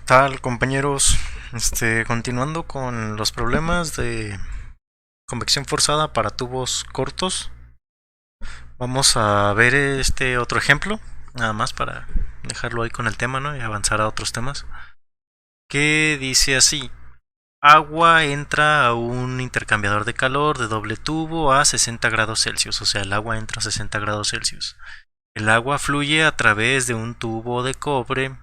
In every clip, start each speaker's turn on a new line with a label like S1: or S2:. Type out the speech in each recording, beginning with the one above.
S1: Tal, compañeros? Continuando con los problemas de convección forzada para tubos cortos, vamos a ver este otro ejemplo, nada más para dejarlo ahí con el tema, ¿no? Y avanzar a otros temas. Que dice así: agua entra a un intercambiador de calor de doble tubo a 60 grados Celsius, o sea, el agua entra a 60 grados Celsius. El agua fluye a través de un tubo de cobre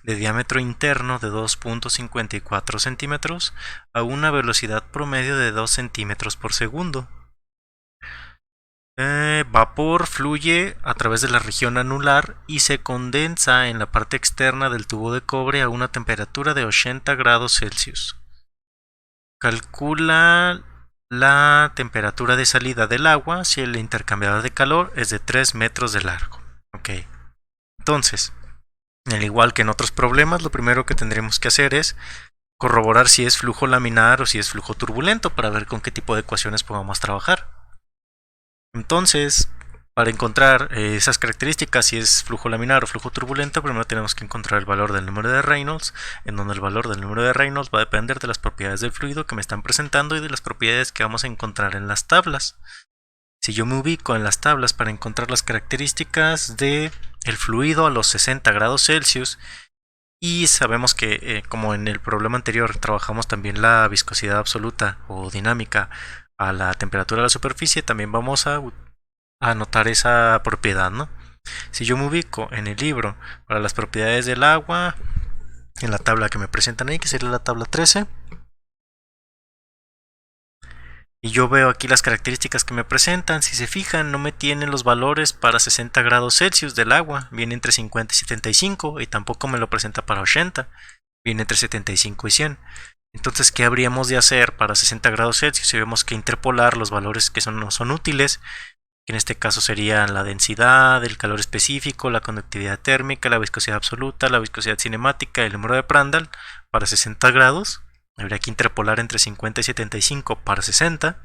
S1: de diámetro interno de 2.54 centímetros a una velocidad promedio de 2 centímetros por segundo. Vapor fluye a través de la región anular y se condensa en la parte externa del tubo de cobre a una temperatura de 80 grados Celsius. Calcula la temperatura de salida del agua si el intercambiador de calor es de 3 metros de largo. Ok, entonces, al igual que en otros problemas, lo primero que tendremos que hacer es corroborar si es flujo laminar o si es flujo turbulento para ver con qué tipo de ecuaciones podamos trabajar. Entonces, para encontrar esas características, si es flujo laminar o flujo turbulento, primero tenemos que encontrar el valor del número de Reynolds, en donde el valor del número de Reynolds va a depender de las propiedades del fluido que me están presentando y de las propiedades que vamos a encontrar en las tablas. Si yo me ubico en las tablas para encontrar las características del fluido a los 60 grados Celsius, y sabemos que como en el problema anterior trabajamos también la viscosidad absoluta o dinámica a la temperatura de la superficie, también vamos a anotar esa propiedad, ¿no? Si yo me ubico en el libro para las propiedades del agua, en la tabla que me presentan ahí, que sería la tabla 13, y yo veo aquí las características que me presentan, si se fijan no me tienen los valores para 60 grados Celsius del agua, viene entre 50 y 75, y tampoco me lo presenta para 80, viene entre 75 y 100. Entonces, ¿qué habríamos de hacer para 60 grados Celsius? Si vemos que interpolar los valores que no son útiles, que en este caso serían la densidad, el calor específico, la conductividad térmica, la viscosidad absoluta, la viscosidad cinemática y el número de Prandtl para 60 grados. Habría que interpolar entre 50 y 75 para 60.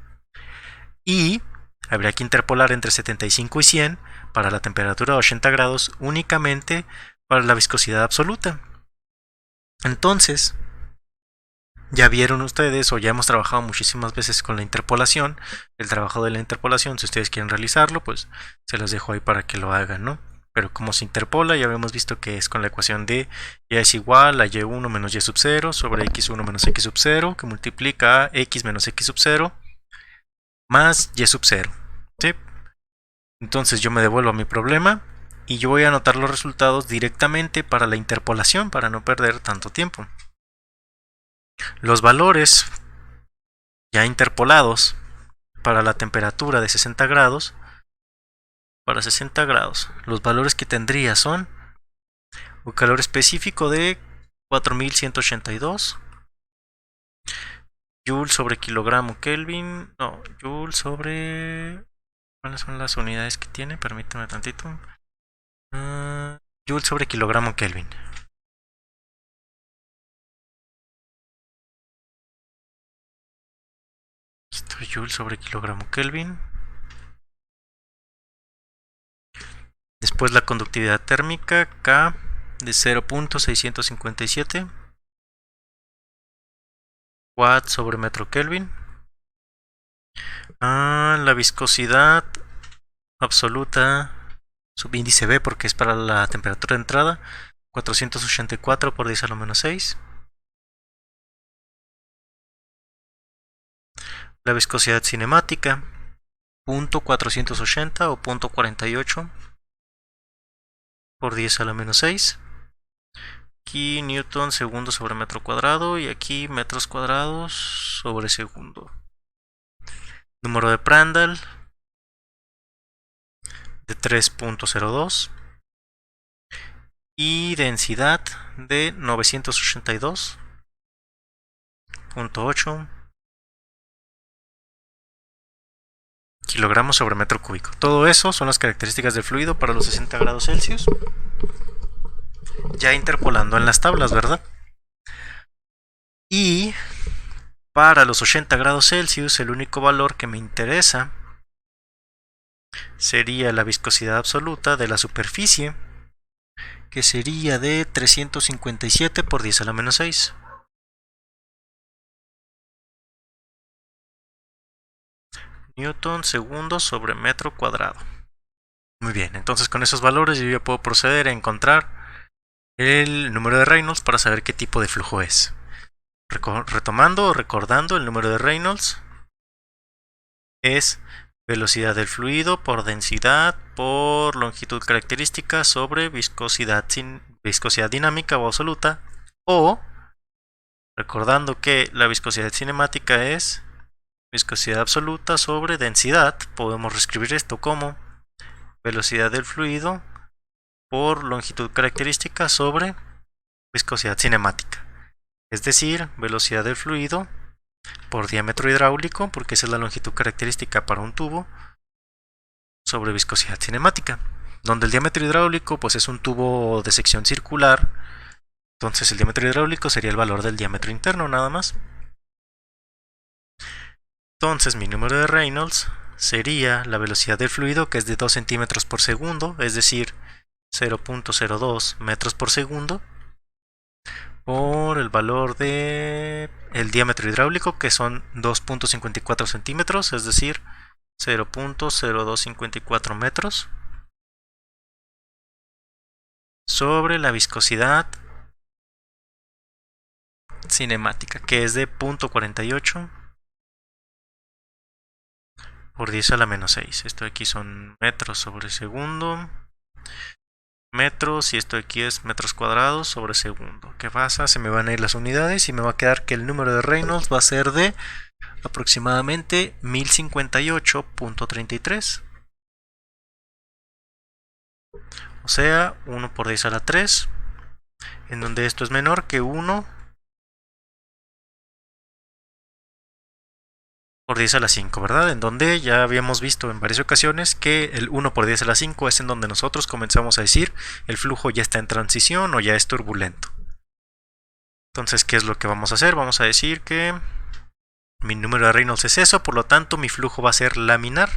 S1: Y habría que interpolar entre 75 y 100 para la temperatura de 80 grados únicamente para la viscosidad absoluta. Entonces, ya vieron ustedes o ya hemos trabajado muchísimas veces con la interpolación. El trabajo de la interpolación, si ustedes quieren realizarlo, pues se los dejo ahí para que lo hagan, ¿no? Pero como se interpola, ya habíamos visto que es con la ecuación de y es igual a y1 menos y sub 0 sobre x1 menos x sub 0, que multiplica a x menos x sub 0 más y sub 0, ¿sí? Entonces yo me devuelvo a mi problema y yo voy a anotar los resultados directamente para la interpolación para no perder tanto tiempo. Los valores ya interpolados para la temperatura de 60 grados, para 60 grados, los valores que tendría son un calor específico de 4182 Joule sobre kilogramo Kelvin, no, Joule sobre... ¿Cuáles son las unidades que tiene? Permítame tantito. Joule sobre kilogramo Kelvin. Esto es Joule sobre kilogramo Kelvin. Después la conductividad térmica K de 0.657 Watt sobre metro Kelvin. La viscosidad absoluta, subíndice B porque es para la temperatura de entrada, 484 por 10 a lo menos 6. La viscosidad cinemática, .480 o .48 por 10 a la menos 6. Aquí newton segundo sobre metro cuadrado y aquí metros cuadrados sobre segundo. Número de Prandtl de 3.02 y densidad de 982.8 kilogramos sobre metro cúbico. Todo eso son las características del fluido para los 60 grados Celsius. Ya interpolando en las tablas, ¿verdad? Y para los 80 grados Celsius el único valor que me interesa sería la viscosidad absoluta de la superficie, que sería de 357 por 10 a la menos 6. Newton segundo sobre metro cuadrado. Muy bien, entonces con esos valores yo ya puedo proceder a encontrar el número de Reynolds para saber qué tipo de flujo es. Retomando o recordando, el número de Reynolds es velocidad del fluido por densidad por longitud característica sobre viscosidad dinámica o absoluta, o recordando que la viscosidad cinemática es viscosidad absoluta sobre densidad, podemos reescribir esto como velocidad del fluido por longitud característica sobre viscosidad cinemática. Es decir, velocidad del fluido por diámetro hidráulico, porque esa es la longitud característica para un tubo, sobre viscosidad cinemática. Donde el diámetro hidráulico pues es un tubo de sección circular, entonces el diámetro hidráulico sería el valor del diámetro interno nada más. Entonces mi número de Reynolds sería la velocidad del fluido, que es de 2 centímetros por segundo, es decir, 0.02 metros por segundo, por el valor de el diámetro hidráulico, que son 2.54 centímetros, es decir, 0.0254 metros, sobre la viscosidad cinemática, que es de 0.48 por 10 a la menos 6. Esto aquí son metros sobre segundo, metros, y esto aquí es metros cuadrados sobre segundo. ¿Qué pasa? Se me van a ir las unidades y me va a quedar que el número de Reynolds va a ser de aproximadamente 1058.33. O sea, 1 por 10 a la 3, en donde esto es menor que 1 por 10 a la 5, ¿verdad? En donde ya habíamos visto en varias ocasiones que el 1 por 10 a la 5 es en donde nosotros comenzamos a decir el flujo ya está en transición o ya es turbulento. Entonces, ¿qué es lo que vamos a hacer? Vamos a decir que mi número de Reynolds es eso, por lo tanto mi flujo va a ser laminar.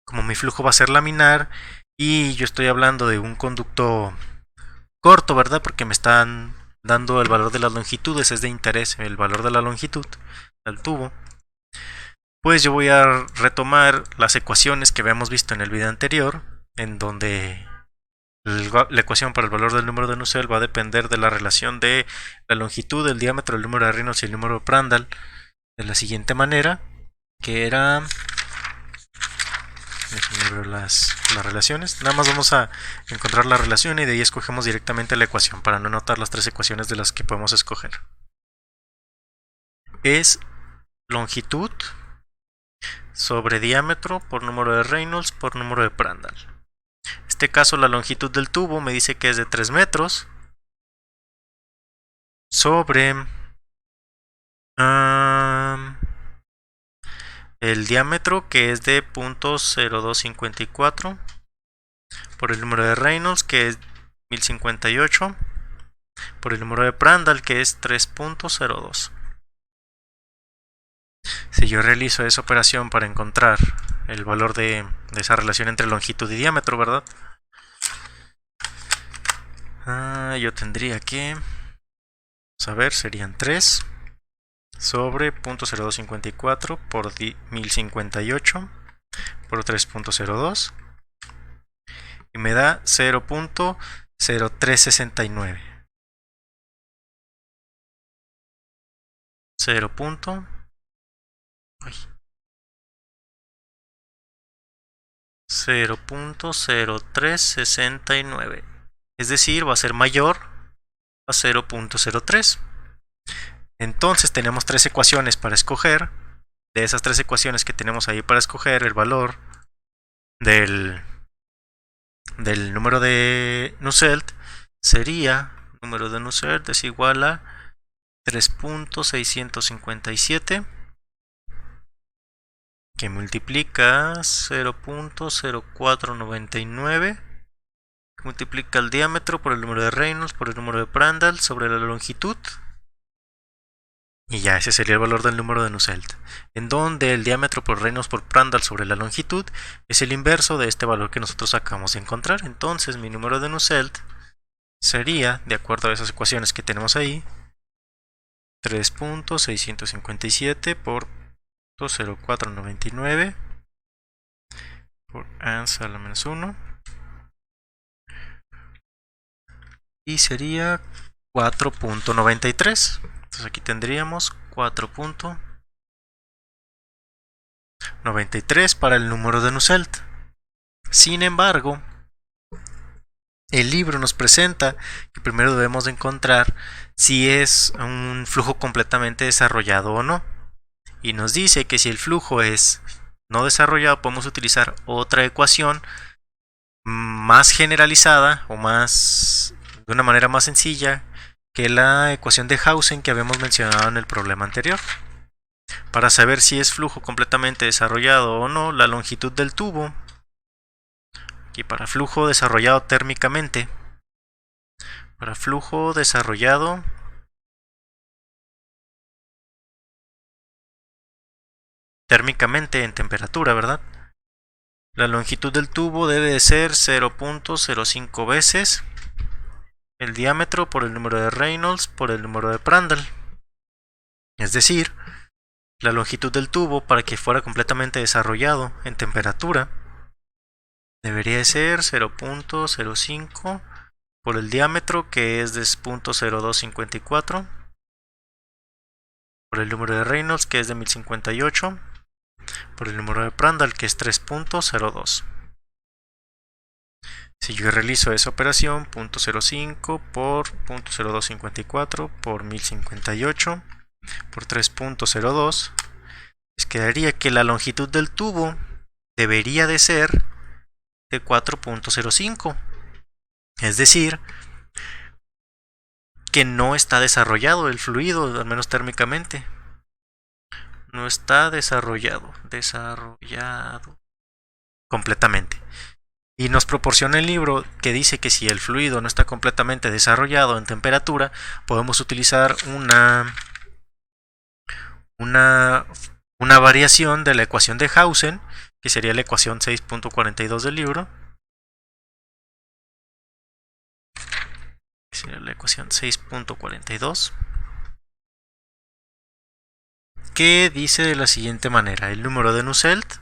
S1: Como mi flujo va a ser laminar y yo estoy hablando de un conducto corto, ¿verdad? Porque me están dando el valor de las longitudes, es de interés el valor de la longitud del tubo. Pues yo voy a retomar las ecuaciones que habíamos visto en el video anterior, en donde la ecuación para el valor del número de Nusselt va a depender de la relación de la longitud, el diámetro, el número de Reynolds y el número de Prandtl, de la siguiente manera, que era... Déjenme ver las relaciones. Nada más vamos a encontrar la relación y de ahí escogemos directamente la ecuación para no anotar las tres ecuaciones de las que podemos escoger. Es longitud sobre diámetro por número de Reynolds por número de Prandtl. En este caso la longitud del tubo me dice que es de 3 metros sobre el diámetro, que es de 0.0254 por el número de Reynolds, que es 1058, por el número de Prandtl, que es 3.02. Si yo realizo esa operación para encontrar el valor de esa relación entre longitud y diámetro, ¿verdad? Yo tendría que saber, serían 3 sobre 0.0254 por 1058 por 3.02 y me da 0.0369. 0.0369, es decir, va a ser mayor a 0.03. Entonces tenemos tres ecuaciones para escoger. De esas tres ecuaciones que tenemos ahí para escoger, el valor del número de Nusselt sería, número de Nusselt es igual a 3.657, que multiplica 0.0499, multiplica el diámetro por el número de Reynolds por el número de Prandtl sobre la longitud, Y ya ese sería el valor del número de Nusselt, en donde el diámetro por Reynolds por Prandtl sobre la longitud es el inverso de este valor que nosotros acabamos de encontrar. Entonces mi número de Nusselt sería, de acuerdo a esas ecuaciones que tenemos ahí, 3.657 por 0.0499 por ans a la menos 1, y sería 4.93. Entonces aquí tendríamos 4.93 para el número de Nusselt. Sin embargo, el libro nos presenta que primero debemos de encontrar si es un flujo completamente desarrollado o no. Y nos dice que si el flujo es no desarrollado, podemos utilizar otra ecuación más generalizada o de una manera más sencilla que la ecuación de Hausen que habíamos mencionado en el problema anterior. Para saber si es flujo completamente desarrollado o no, la longitud del tubo, aquí para flujo desarrollado térmicamente, en temperatura, ¿verdad? La longitud del tubo debe de ser 0.05 veces el diámetro por el número de Reynolds por el número de Prandtl. Es decir, la longitud del tubo para que fuera completamente desarrollado en temperatura debería de ser 0.05 por el diámetro, que es de 0.0254, por el número de Reynolds, que es de 1058, por el número de Prandtl, que es 3.02. Si yo realizo esa operación, 0.05 por 0.0254 por 1058 por 3.02, les quedaría que la longitud del tubo debería de ser de 4.05. Es decir, que no está desarrollado el fluido, al menos térmicamente. No está desarrollado completamente. Y nos proporciona el libro que dice que si el fluido no está completamente desarrollado en temperatura, podemos utilizar una variación de la ecuación de Hausen, que sería la ecuación 6.42 del libro. Sería la ecuación 6.42, que dice de la siguiente manera: el número de Nusselt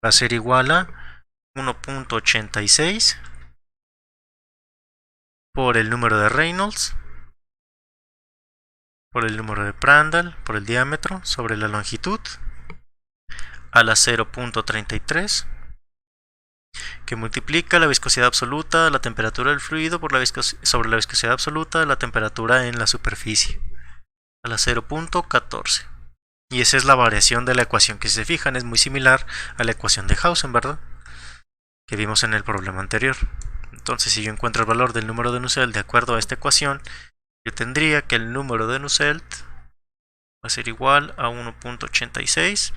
S1: va a ser igual a 1.86 por el número de Reynolds por el número de Prandtl por el diámetro sobre la longitud a la 0.33, que multiplica la viscosidad absoluta de la temperatura del fluido por sobre la viscosidad absoluta de la temperatura en la superficie a la 0.14. Y esa es la variación de la ecuación, que si se fijan es muy similar a la ecuación de Hausen, ¿verdad?, que vimos en el problema anterior. Entonces, si yo encuentro el valor del número de Nusselt de acuerdo a esta ecuación, yo tendría que el número de Nusselt va a ser igual a 1.86.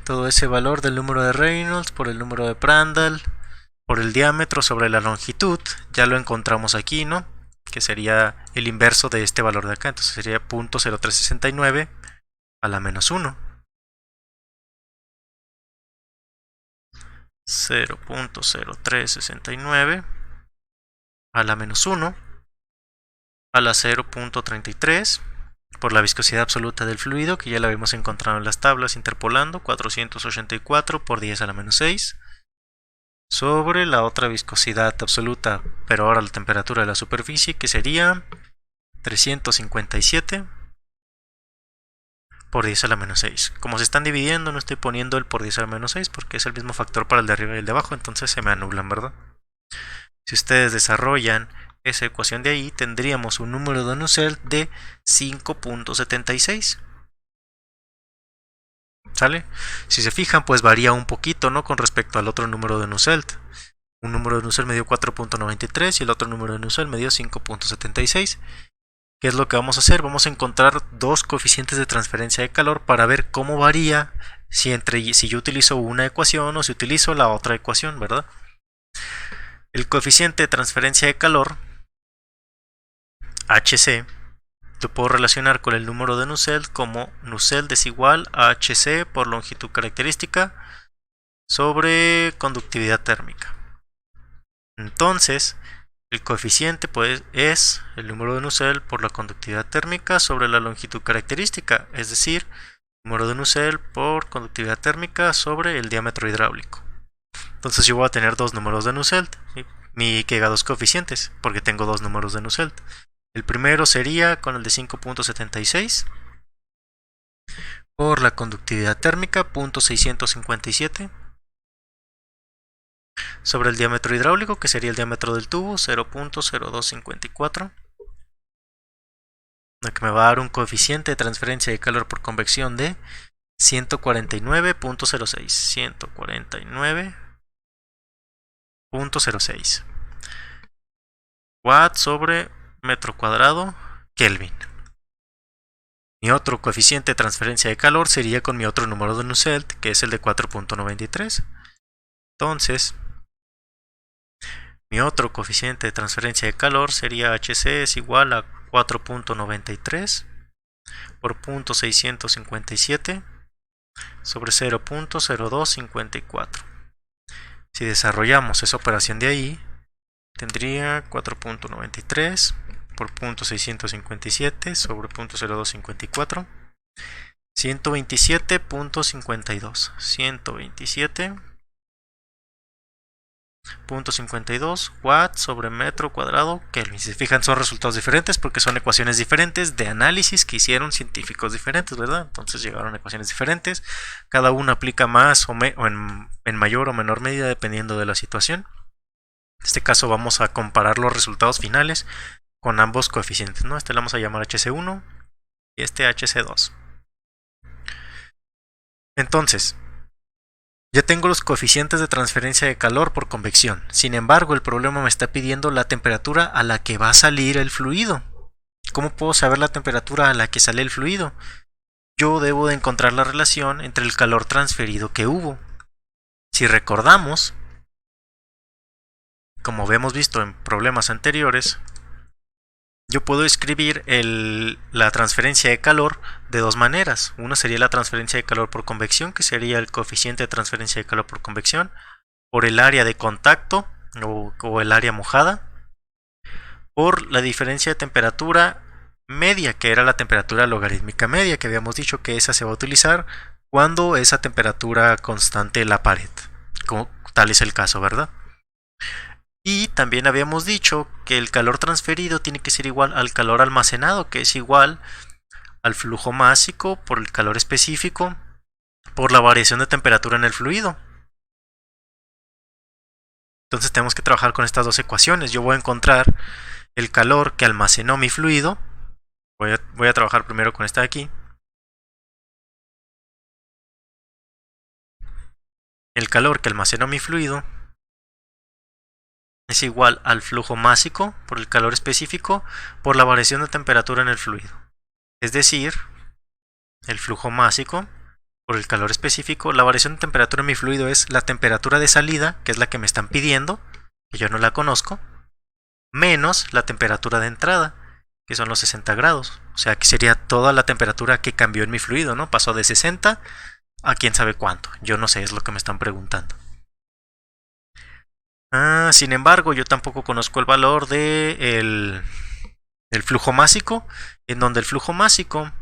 S1: Todo ese valor del número de Reynolds por el número de Prandtl por el diámetro sobre la longitud, ya lo encontramos aquí, ¿no?, que sería el inverso de este valor de acá. Entonces sería 0.0369 a la menos 1. 0.0369 a la menos 1 a la 0.33 por la viscosidad absoluta del fluido, que ya la habíamos encontrado en las tablas interpolando, 484 por 10 a la menos 6, sobre la otra viscosidad absoluta, pero ahora la temperatura de la superficie, que sería 357 por 10 a la menos 6. Como se están dividiendo, no estoy poniendo el por 10 a la menos 6 porque es el mismo factor para el de arriba y el de abajo, entonces se me anulan, ¿verdad? Si ustedes desarrollan esa ecuación de ahí, tendríamos un número de Nusselt de 5.76. ¿Sale? Si se fijan, pues varía un poquito, ¿no?, con respecto al otro número de Nusselt. Un número de Nusselt me dio 4.93 y el otro número de Nusselt me dio 5.76. ¿Qué es lo que vamos a hacer? Vamos a encontrar dos coeficientes de transferencia de calor para ver cómo varía si yo utilizo una ecuación o si utilizo la otra ecuación, ¿verdad? El coeficiente de transferencia de calor, HC, lo puedo relacionar con el número de Nusselt como Nusselt es igual a Hc por longitud característica sobre conductividad térmica. Entonces, el coeficiente pues es el número de Nusselt por la conductividad térmica sobre la longitud característica, es decir, número de Nusselt por conductividad térmica sobre el diámetro hidráulico. Entonces yo voy a tener dos números de Nusselt, dos coeficientes, porque tengo dos números de Nusselt. El primero sería con el de 5.76 por la conductividad térmica, 0.657, sobre el diámetro hidráulico, que sería el diámetro del tubo, 0.0254, lo que me va a dar un coeficiente de transferencia de calor por convección de 149.06. 149.06 Watt sobre metro cuadrado Kelvin. Mi otro coeficiente de transferencia de calor sería con mi otro número de Nusselt, que es el de 4.93. Entonces, mi otro coeficiente de transferencia de calor sería Hc es igual a 4.93 por 0.657 sobre 0.0254. Si desarrollamos esa operación de ahí, tendría 4.93 por 0.657 sobre 0.0254, 127.52. 127.52 watts sobre metro cuadrado Kelvin. Si se fijan, son resultados diferentes porque son ecuaciones diferentes de análisis que hicieron científicos diferentes, ¿verdad? Entonces llegaron a ecuaciones diferentes. Cada una aplica más o en mayor o menor medida dependiendo de la situación. En este caso vamos a comparar los resultados finales con ambos coeficientes, ¿no? Este le vamos a llamar Hc1 y este Hc2. Entonces, ya tengo los coeficientes de transferencia de calor por convección. Sin embargo, el problema me está pidiendo la temperatura a la que va a salir el fluido. ¿Cómo puedo saber la temperatura a la que sale el fluido? Yo debo de encontrar la relación entre el calor transferido que hubo. Si recordamos, como habíamos visto en problemas anteriores, yo puedo escribir la transferencia de calor de dos maneras. Una sería la transferencia de calor por convección, que sería el coeficiente de transferencia de calor por convección, por el área de contacto o el área mojada, por la diferencia de temperatura media, que era la temperatura logarítmica media, que habíamos dicho que esa se va a utilizar cuando esa temperatura constante la pared, como tal es el caso, ¿verdad? Y también habíamos dicho que el calor transferido tiene que ser igual al calor almacenado, que es igual al flujo másico por el calor específico por la variación de temperatura en el fluido. Entonces tenemos que trabajar con estas dos ecuaciones. Yo voy a encontrar el calor que almacenó mi fluido. Voy a trabajar primero con esta de aquí. El calor que almacenó mi fluido es igual al flujo másico por el calor específico por la variación de temperatura en el fluido. Es decir, el flujo másico por el calor específico, la variación de temperatura en mi fluido es la temperatura de salida, que es la que me están pidiendo, que yo no la conozco, menos la temperatura de entrada, que son los 60 grados. O sea, que sería toda la temperatura que cambió en mi fluido, ¿no? Pasó de 60 a quién sabe cuánto. Yo no sé, es lo que me están preguntando. Sin embargo, yo tampoco conozco el valor del flujo másico, en donde el flujo másico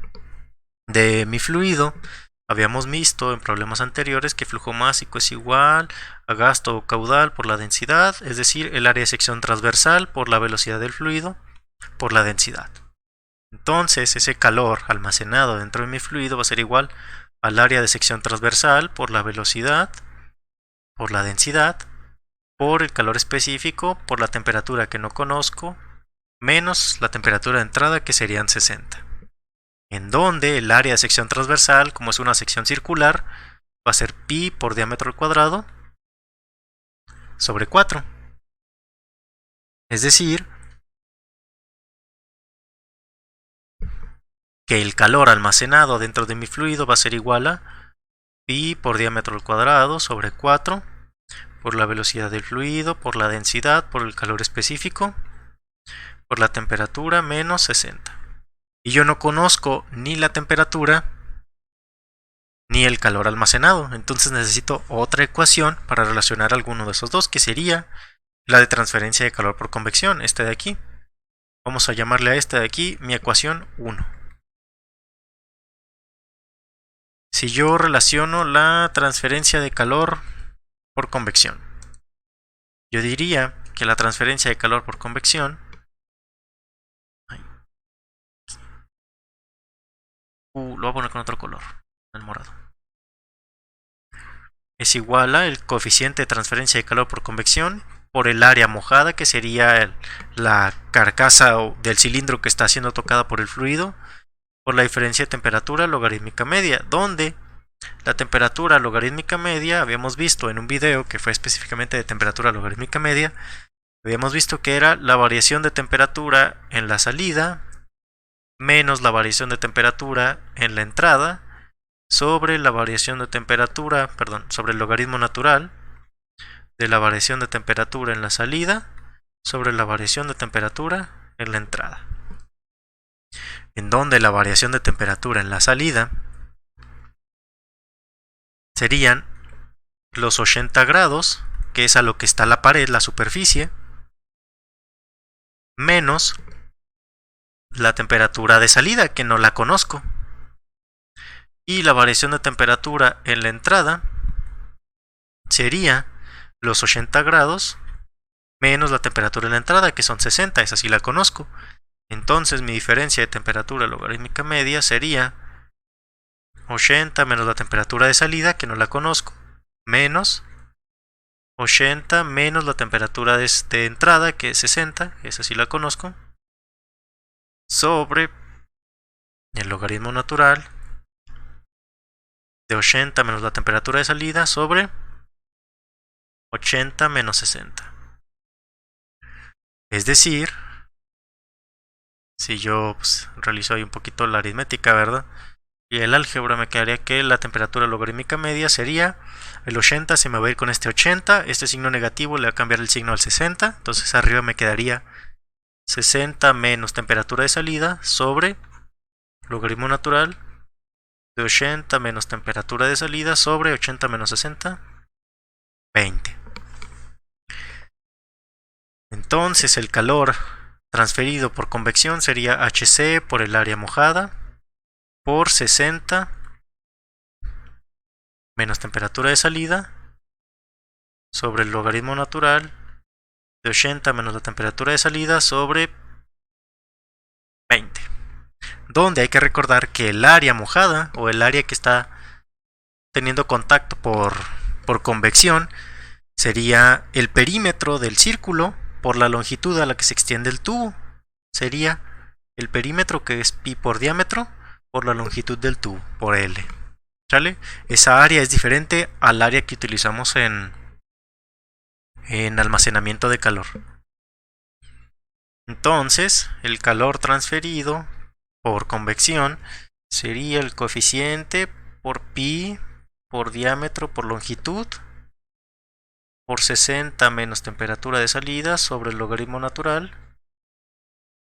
S1: de mi fluido, habíamos visto en problemas anteriores que el flujo másico es igual a gasto caudal por la densidad, es decir, el área de sección transversal por la velocidad del fluido por la densidad. Entonces, ese calor almacenado dentro de mi fluido va a ser igual al área de sección transversal por la velocidad por la densidad por el calor específico, por la temperatura que no conozco, menos la temperatura de entrada, que serían 60. En donde el área de sección transversal, como es una sección circular, va a ser pi por diámetro al cuadrado sobre 4. Es decir, que el calor almacenado dentro de mi fluido va a ser igual a pi por diámetro al cuadrado sobre 4 por la velocidad del fluido, por la densidad, por el calor específico, por la temperatura menos 60. Y yo no conozco ni la temperatura ni el calor almacenado. Entonces necesito otra ecuación para relacionar alguno de esos dos, que sería la de transferencia de calor por convección, este de aquí. Vamos a llamarle a esta de aquí mi ecuación 1. Si yo relaciono la transferencia de calor por convección, yo diría que la transferencia de calor por convección lo voy a poner con otro color, el morado, es igual a el coeficiente de transferencia de calor por convección por el área mojada, que sería la carcasa del cilindro que está siendo tocada por el fluido, por la diferencia de temperatura logarítmica media, donde la temperatura logarítmica media habíamos visto en un video que fue específicamente de temperatura logarítmica media, habíamos visto que era la variación de temperatura en la salida menos la variación de temperatura en la entrada sobre la variación de temperatura, sobre el logaritmo natural de la variación de temperatura en la salida sobre la variación de temperatura en la entrada, en donde la variación de temperatura en la salida serían los 80 grados, que es a lo que está la pared, la superficie, menos la temperatura de salida, que no la conozco, y la variación de temperatura en la entrada sería los 80 grados menos la temperatura en la entrada, que son 60, esa sí la conozco. Entonces mi diferencia de temperatura logarítmica media sería 80 menos la temperatura de salida, que no la conozco, menos 80 menos la temperatura de entrada, que es 60, esa sí la conozco, sobre el logaritmo natural de 80 menos la temperatura de salida sobre 80 menos 60. Es decir, si yo realizo ahí un poquito la aritmética, ¿verdad? Y el álgebra, me quedaría que la temperatura logarítmica media sería el 80, se me va a ir con este 80, este signo negativo le va a cambiar el signo al 60, entonces arriba me quedaría 60 menos temperatura de salida sobre logaritmo natural de 80 menos temperatura de salida sobre 80 menos 60, 20. Entonces el calor transferido por convección sería Hc por el área mojada por 60 menos temperatura de salida sobre el logaritmo natural de 80 menos la temperatura de salida sobre 20. Donde hay que recordar que el área mojada, o el área que está teniendo contacto por convección, sería el perímetro del círculo por la longitud a la que se extiende el tubo. Sería el perímetro, que es pi por diámetro, por la longitud del tubo, por L. ¿Sale? Esa área es diferente al área que utilizamos en almacenamiento de calor. Entonces, el calor transferido por convección sería el coeficiente por pi por diámetro por longitud por 60 menos temperatura de salida sobre el logaritmo natural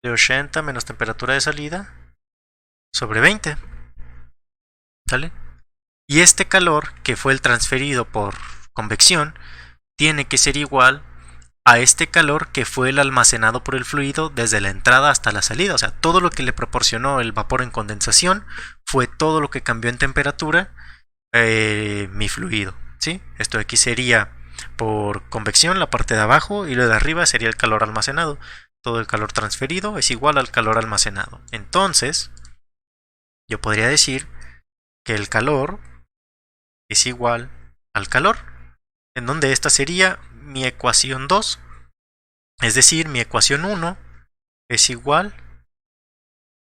S1: de 80 menos temperatura de salida sobre 20. ¿Sale? Y este calor, que fue el transferido por convección, tiene que ser igual a este calor que fue el almacenado por el fluido desde la entrada hasta la salida. O sea, todo lo que le proporcionó el vapor en condensación fue todo lo que cambió en temperatura mi fluido, ¿sí? Esto de aquí sería por convección, la parte de abajo, y lo de arriba sería el calor almacenado. Todo el calor transferido es igual al calor almacenado. Entonces, yo podría decir que el calor es igual al calor, en donde esta sería mi ecuación 2, es decir, mi ecuación 1 es igual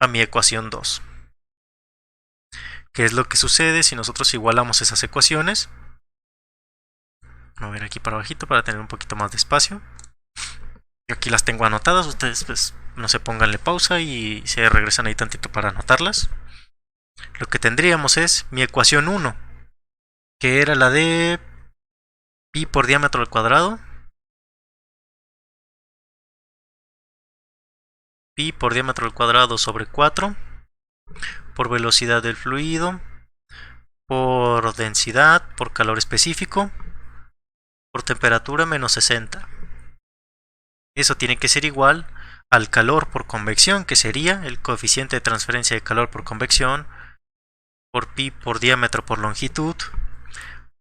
S1: a mi ecuación 2. ¿Qué es lo que sucede si nosotros igualamos esas ecuaciones? Voy a ver aquí para abajito para tener un poquito más de espacio. Yo aquí las tengo anotadas, ustedes pues no se pónganle pausa y se regresan ahí tantito para anotarlas. Lo que tendríamos es mi ecuación 1, que era la de pi por diámetro al cuadrado, pi por diámetro al cuadrado sobre 4 por velocidad del fluido, por densidad, por calor específico, por temperatura menos 60. Eso tiene que ser igual al calor por convección, que sería el coeficiente de transferencia de calor por convección, por pi por diámetro por longitud,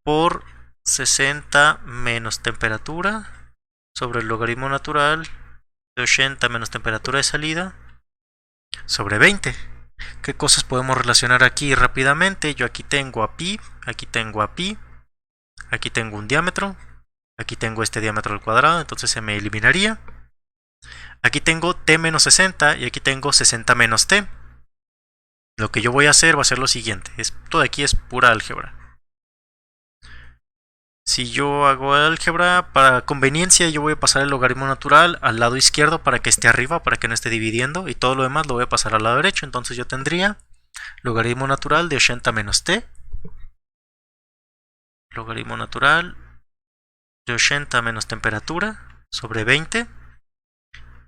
S1: por 60 menos temperatura sobre el logaritmo natural de 80 menos temperatura de salida sobre 20. ¿Qué cosas podemos relacionar aquí rápidamente? Yo aquí tengo a pi, aquí tengo a pi, aquí tengo un diámetro, aquí tengo este diámetro al cuadrado, entonces se me eliminaría. Aquí tengo t menos 60 y aquí tengo 60 menos t. Lo que yo voy a hacer va a ser lo siguiente. Esto de aquí es pura álgebra. Si yo hago álgebra, para conveniencia yo voy a pasar el logaritmo natural al lado izquierdo para que esté arriba, para que no esté dividiendo, y todo lo demás lo voy a pasar al lado derecho. Entonces yo tendría logaritmo natural de 80 menos t, logaritmo natural de 80 menos temperatura sobre 20,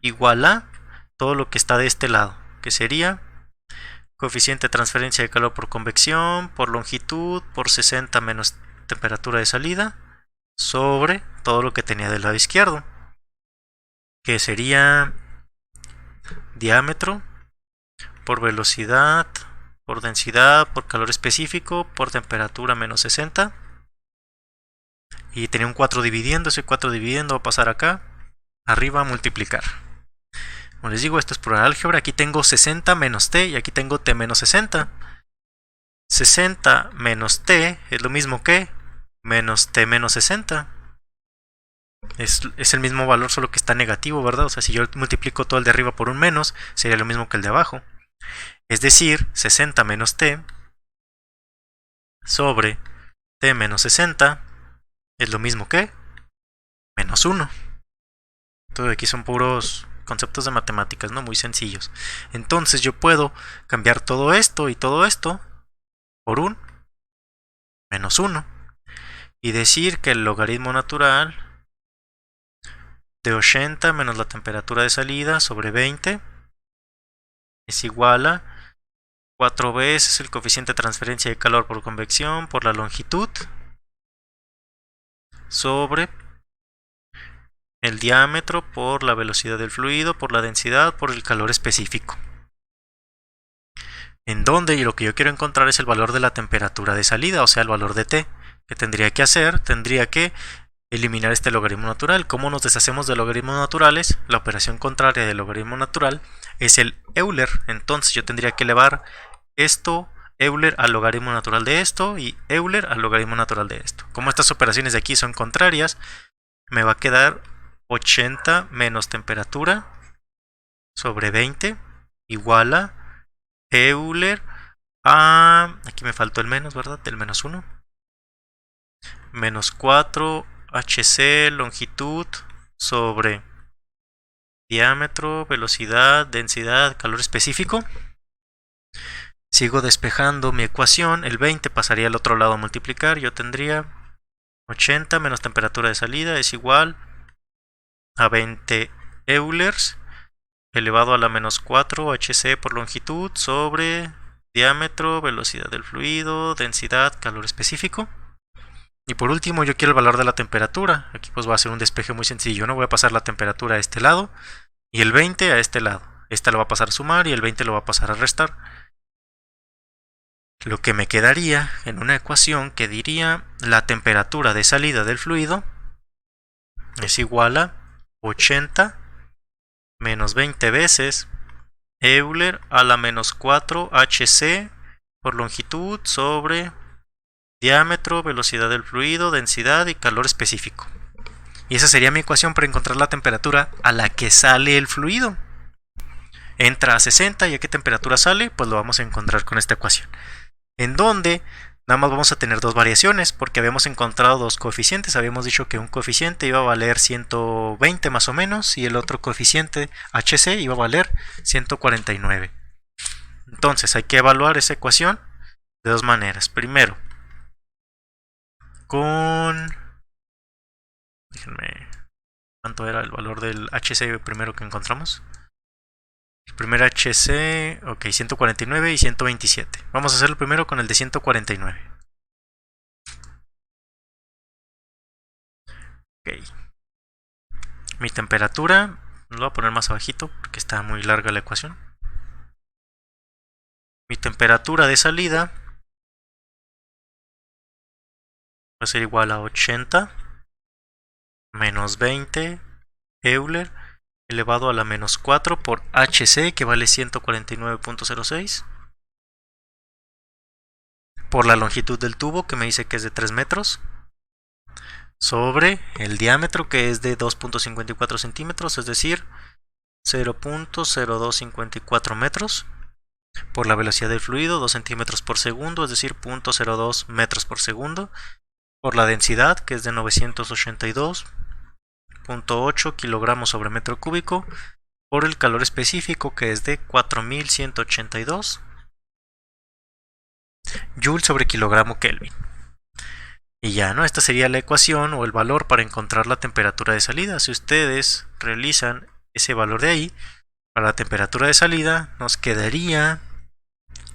S1: igual a todo lo que está de este lado, que sería coeficiente de transferencia de calor por convección, por longitud, por 60 menos temperatura de salida, sobre todo lo que tenía del lado izquierdo, que sería diámetro por velocidad, por densidad, por calor específico, por temperatura menos 60. Y tenía un 4 dividiendo, ese 4 dividiendo va a pasar acá, arriba a multiplicar. Como les digo, esto es pura álgebra. Aquí tengo 60 menos t y aquí tengo t menos 60. 60 menos t es lo mismo que menos t menos 60. Es el mismo valor, solo que está negativo, ¿verdad? O sea, si yo multiplico todo el de arriba por un menos, sería lo mismo que el de abajo. Es decir, 60 menos t sobre t menos 60 es lo mismo que menos 1. Todo aquí son puros conceptos de matemáticas, ¿no? Muy sencillos. Entonces yo puedo cambiar todo esto y todo esto por un menos 1 y decir que el logaritmo natural de 80 menos la temperatura de salida sobre 20 es igual a 4 veces el coeficiente de transferencia de calor por convección por la longitud sobre el diámetro por la velocidad del fluido, por la densidad, por el calor específico. En donde lo que yo quiero encontrar es el valor de la temperatura de salida, o sea, el valor de t. ¿Qué tendría que hacer? Tendría que eliminar este logaritmo natural. ¿Cómo nos deshacemos de logaritmos naturales? La operación contraria del logaritmo natural es el Euler. Entonces yo tendría que elevar esto, Euler al logaritmo natural de esto y Euler al logaritmo natural de esto. Como estas operaciones de aquí son contrarias, me va a quedar 80 menos temperatura sobre 20 igual a Euler a... aquí me faltó el menos, ¿verdad? El menos 1. Menos 4 HC longitud sobre diámetro, velocidad, densidad, calor específico. Sigo despejando mi ecuación. El 20 pasaría al otro lado a multiplicar. Yo tendría 80 menos temperatura de salida es igual a 20 Eulers elevado a la menos 4 HC por longitud sobre diámetro, velocidad del fluido, densidad, calor específico. Y por último yo quiero el valor de la temperatura. Aquí pues va a ser un despeje muy sencillo, ¿no? Voy a pasar la temperatura a este lado y el 20 a este lado. Esta lo va a pasar a sumar y el 20 lo va a pasar a restar. Lo que me quedaría en una ecuación que diría la temperatura de salida del fluido es igual a 80 menos 20 veces Euler a la menos 4 HC por longitud sobre diámetro, velocidad del fluido, densidad y calor específico. Y esa sería mi ecuación para encontrar la temperatura a la que sale el fluido. Entra a 60 y a qué temperatura sale, pues lo vamos a encontrar con esta ecuación. En donde nada más vamos a tener dos variaciones porque habíamos encontrado dos coeficientes. Habíamos dicho que un coeficiente iba a valer 120 más o menos y el otro coeficiente HC iba a valer 149. Entonces hay que evaluar esa ecuación de dos maneras. Primero, déjenme... ¿cuánto era el valor del HC primero que encontramos? El primer HC, ok, 149 y 127. Vamos a hacerlo primero con el de 149. Ok. Mi temperatura, lo voy a poner más abajito porque está muy larga la ecuación. Mi temperatura de salida va a ser igual a 80 menos 20 Euler elevado a la menos 4 por HC, que vale 149.06, por la longitud del tubo, que me dice que es de 3 metros, sobre el diámetro, que es de 2.54 centímetros, es decir, 0.0254 metros, por la velocidad del fluido, 2 centímetros por segundo, es decir, 0.02 metros por segundo, por la densidad, que es de 982.8 kilogramos sobre metro cúbico, por el calor específico, que es de 4182 Joule sobre kilogramo Kelvin. Y ya, ¿no? Esta sería la ecuación o el valor para encontrar la temperatura de salida. Si ustedes realizan ese valor de ahí, para la temperatura de salida nos quedaría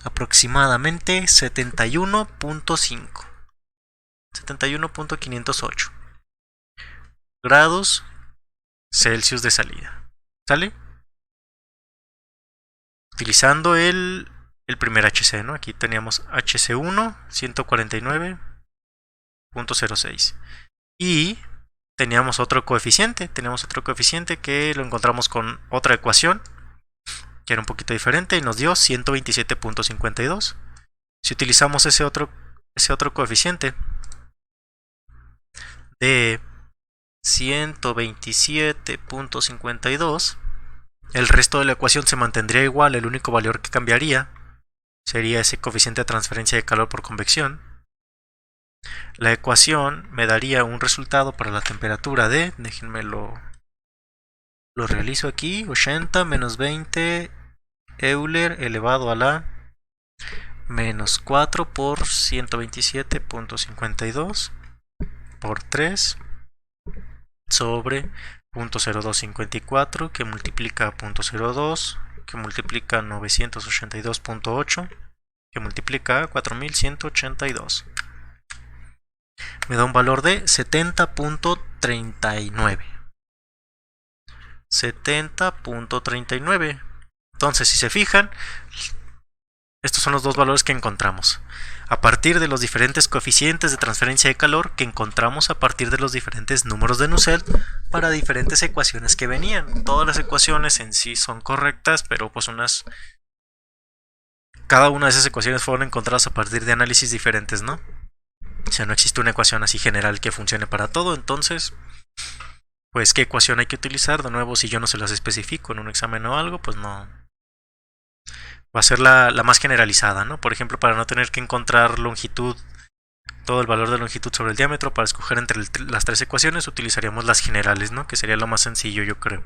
S1: aproximadamente 71.5. 71.508 grados Celsius de salida. ¿Sale? Utilizando el primer HC, ¿no? Aquí teníamos HC1, 149.06. Y teníamos otro coeficiente. Que lo encontramos con otra ecuación, que era un poquito diferente, y nos dio 127.52. Si utilizamos ese otro coeficiente de 127.52, el resto de la ecuación se mantendría igual. El único valor que cambiaría sería ese coeficiente de transferencia de calor por convección. La ecuación me daría un resultado para la temperatura de, déjenme lo realizo aquí, 80 menos 20 Euler elevado a la menos 4 por 127.52 por 3 sobre 0.0254, que multiplica 0.02, que multiplica 982.8, que multiplica 4182. Me da un valor de 70.39. 70.39. Entonces, si se fijan, estos son los dos valores que encontramos a partir de los diferentes coeficientes de transferencia de calor que encontramos a partir de los diferentes números de Nusselt para diferentes ecuaciones que venían. Todas las ecuaciones en sí son correctas, pero pues cada una de esas ecuaciones fueron encontradas a partir de análisis diferentes, ¿no? O sea, no existe una ecuación así general que funcione para todo. Entonces, pues, ¿qué ecuación hay que utilizar? De nuevo, si yo no se las especifico en un examen o algo, pues no. Va a ser la más generalizada, ¿no? Por ejemplo, para no tener que encontrar longitud, todo el valor de longitud sobre el diámetro, para escoger entre las tres ecuaciones, utilizaríamos las generales, ¿no? Que sería lo más sencillo, yo creo.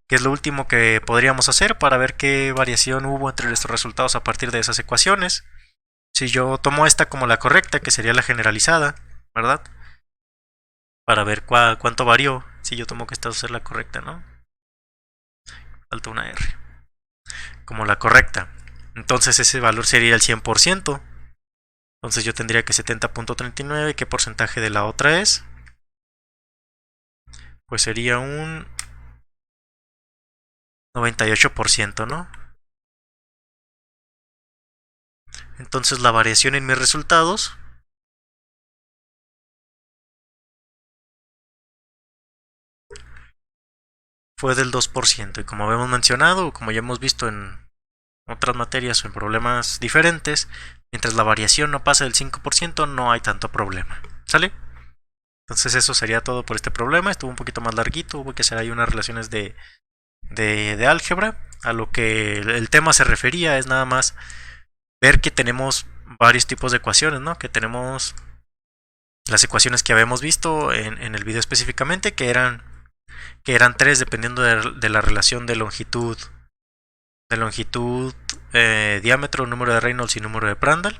S1: Que es lo último que podríamos hacer para ver qué variación hubo entre estos resultados a partir de esas ecuaciones. Si yo tomo esta como la correcta, que sería la generalizada, ¿verdad? Para ver cuánto varió. Si yo tomo que esta va a ser la correcta, ¿no? Falta una R. Como la correcta. Entonces ese valor sería el 100%. Entonces yo tendría que 70.39. ¿Qué porcentaje de la otra es? Pues sería un 98%, ¿no? Entonces la variación en mis resultados fue del 2%. Y como habíamos mencionado, como ya hemos visto en otras materias o en problemas diferentes, mientras la variación no pase del 5%, no hay tanto problema. ¿Sale? Entonces eso sería todo por este problema. Estuvo un poquito más larguito, hubo que hacer ahí unas relaciones de álgebra. A lo que el tema se refería es nada más ver que tenemos varios tipos de ecuaciones, ¿no? Que tenemos las ecuaciones que habíamos visto en el video específicamente, que eran tres dependiendo de la relación de longitud, diámetro, número de Reynolds y número de Prandtl,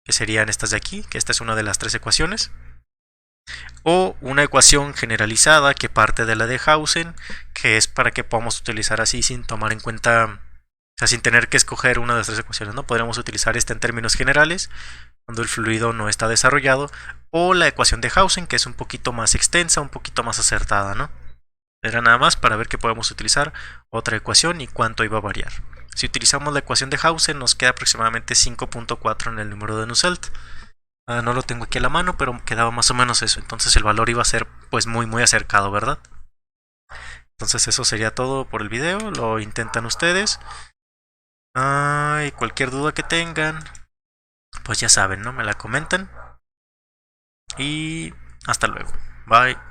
S1: que serían estas de aquí, que esta es una de las tres ecuaciones. o una ecuación generalizada que parte de la de Hausen, que es para que podamos utilizar así sin tomar en cuenta, o sea, sin tener que escoger una de las tres ecuaciones, ¿no? Podríamos utilizar esta en términos generales, cuando el fluido no está desarrollado, o la ecuación de Hausen, que es un poquito más extensa, un poquito más acertada, ¿no? Era nada más para ver que podemos utilizar otra ecuación y cuánto iba a variar. Si utilizamos la ecuación de Hausen nos queda aproximadamente 5.4 en el número de Nusselt. No lo tengo aquí a la mano, pero quedaba más o menos eso. Entonces el valor iba a ser pues muy acercado, ¿verdad? Entonces eso sería todo por el video. Lo intentan ustedes. Y cualquier duda que tengan, pues ya saben, ¿no? Me la comentan. Y hasta luego. Bye.